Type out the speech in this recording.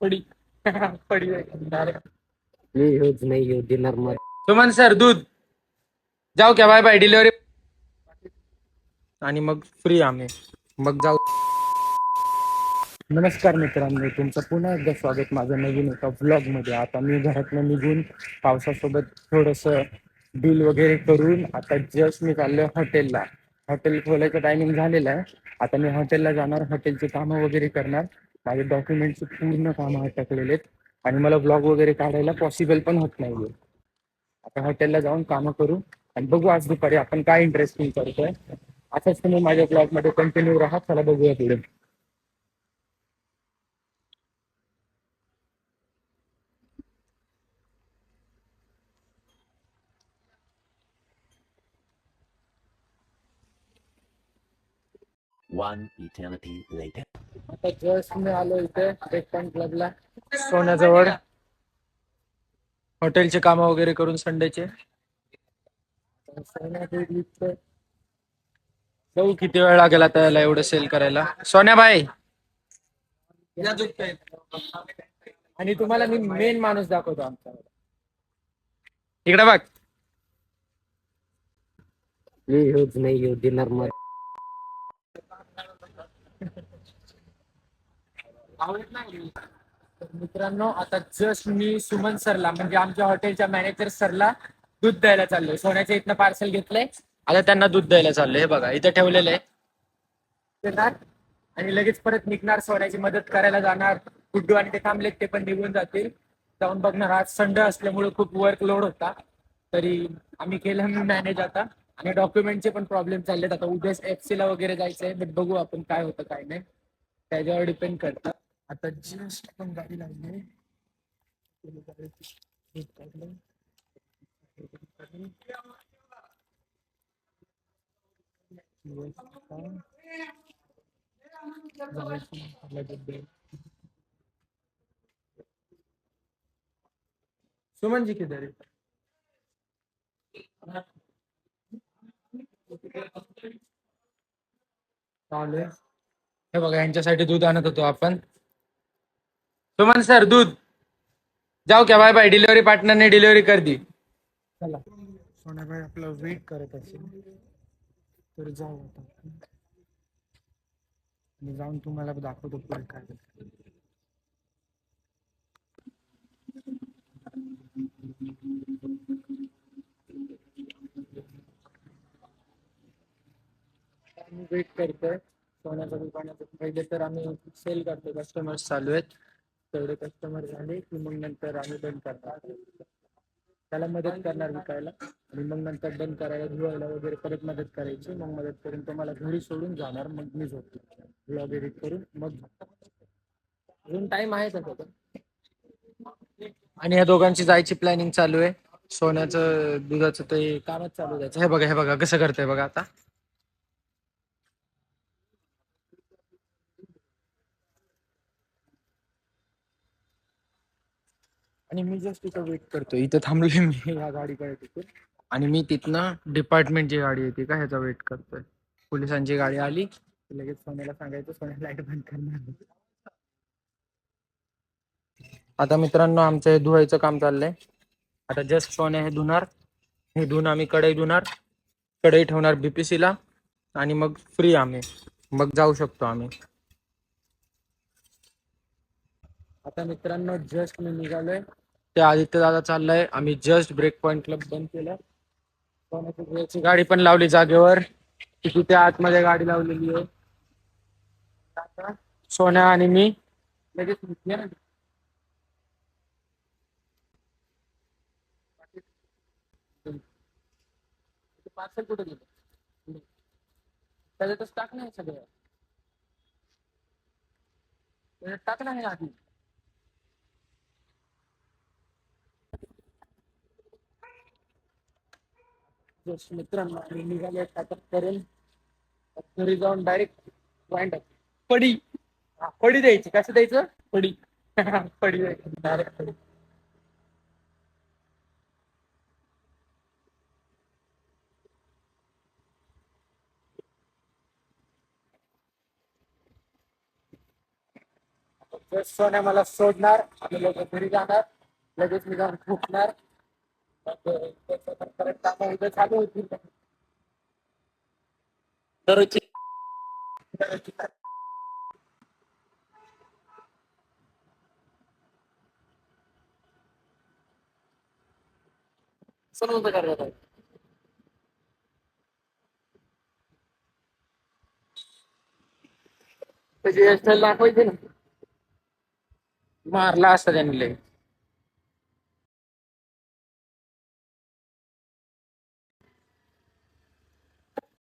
पडी पडी direct. नहीं हो डिनर मत. सुमन सर दूध जाऊ क्या बाय बाय डिलिव्हरी आणि मग फ्री आम्ही मग जाऊ. नमस्कार मित्रांनो, तुमचं पुन्हा एकदा स्वागत माझं नवीन एका व्लॉगमध्ये. आता मी घरातनं निघून पावसासोबत थोडंसं डील वगैरे करून आता जस्ट मी चाललोय हॉटेलला. हॉटेल खोलायचं टायमिंग झालेलं आहे. आता मी हॉटेलला जाणार, हॉटेलची कामं वगैरे करणार. माझे डॉक्युमेंटचे पूर्ण कामं अटकलेले आहेत आणि मला ब्लॉग वगैरे काढायला पॉसिबल पण होत नाहीये. आता हॉटेलला जाऊन कामं करू आणि बघू आज दुपारी आपण काय इंटरेस्टिंग करतोय. असंच तुम्ही माझ्या ब्लॉगमध्ये कंटिन्यू राहा. चला बघूया पुढे. One eternity later. आता जस्ट मी आलो इथे ब्रेकपॉइंट क्लबला सोन्याजवळ. हॉटेलचे काम वगैरे करून संडेचे सोन्या दूध विकतोय. बघू किती वेळ लागेल आता याला एवढं सेल करायला. सोन्याबाई आणि तुम्हाला मी मेन माणूस दाखवतो आमचा. इकडे बघ. नहीं हो डिनर मत. मित्रांनो, आता जस्ट मी सुमन सरला म्हणजे आमच्या हॉटेलच्या मॅनेजर सरला दूध द्यायला चाललोय. सोन्याच्या इथनं पार्सल घेतलंय, आता त्यांना दूध द्यायला चाललंय. हे बघा इथं ठेवलेलं आहे. देणार आणि लगेच परत निघणार, सोन्याची मदत करायला जाणार. गुड्डू आणि ते थांबलेत, ते पण निघून जातील. जाऊन बघणार. आज संडे असल्यामुळे खूप वर्कलोड होता, तरी आम्ही केलं मी मॅनेज आता. आणि डॉक्युमेंटचे पण प्रॉब्लेम चाललेत. आता उद्याच FC ला वगैरे जायचंय, बट बघू आपण काय होतं काय नाही, त्याच्यावर डिपेंड करतं. आता जस्ट पण गाडी लागली. सुमन जी किधर है? चालेल. हे बघा यांच्यासाठी दूध आणत होतो आपण. सुमन सर दूध जाऊ क्या बाय बाय डिलिव्हरी पार्टनरने डिलिव्हरी कर दी. चला सोन्याबाई आपला वेट करत असेल तर जाऊ आता. मी जाऊन तुम्हाला दाखवतो पुढे काय. आम्ही वेट करतोय सोन्याच्या दुकानात. पहिले तर आम्ही सेल करतो, कस्टमर्स चालू आहेत. तेवढे कस्टमर झाले की मग नंतर आम्ही बंद करणार, त्याला मदत करणार विकायला. आणि मग नंतर बंद करायला, धुवायला वगैरे परत मदत करायची. मग मदत करून तुम्हाला घरी सोडून जाणार. मग मी झोपतो, ब्लॉग एडिट करून मग अजून टाइम आहे तसं तर. आणि या दोघांची जायची प्लॅनिंग चालू आहे. सोन्याचं दुधाचं ते कामच चालू द्यायचं. हे बघा कसं करतंय बघा आता. आणि मी जस्ट इथं वेट करतोय. इथं थांबलोय मी या गाडीकडे तिथे. आणि मी तिथनं डिपार्टमेंटची गाडी येते का ह्याचा वेट करतोय. पोलिसांची गाडी आली की लगेच सोन्याला सांगायचं, सोन्या लाईट बंद करणार. आता मित्रांनो आमचं हे धुवायचं काम चाललंय. आता जस्ट सोन्या हे धुणार. हे धुवून आम्ही कढई धुणार, कढई ठेवणार BPC ला आणि मग फ्री आम्ही मग जाऊ शकतो आम्ही. आता मित्रांनो जस्ट मी निघालोय. ते आदित्य दादा चाललाय. आम्ही जस्ट ब्रेक पॉइंट क्लब बंद केलं. सोन्याची गाडी पण लावली जागेवर. तिथे आतमध्ये गाडी लावलेली आहे. सोन्या आणि मी लगेच पार्सल कुठे गेलं? त्याच्यातच टाक नाही सगळं, त्याच्यात टाक नाही आधी. जस्ट मित्रांनो आम्ही निघाले आता करेल. घरी जाऊन डायरेक्ट पॉइंट पडी. पडी द्यायची. कसं द्यायचं? पडी पडी द्यायची डायरेक्ट. तर सोन्या मला सोडणार, आम्ही लोक घरी जाणार, लगेच मी जाऊन झोपणार. मग त्याचं परत कामं उद्या चालू होतील. दररोजची सर्व करण्यात आहे. त्याची हेअरस्टाईल दाखवायची ना, मारला असता त्यांनी लय.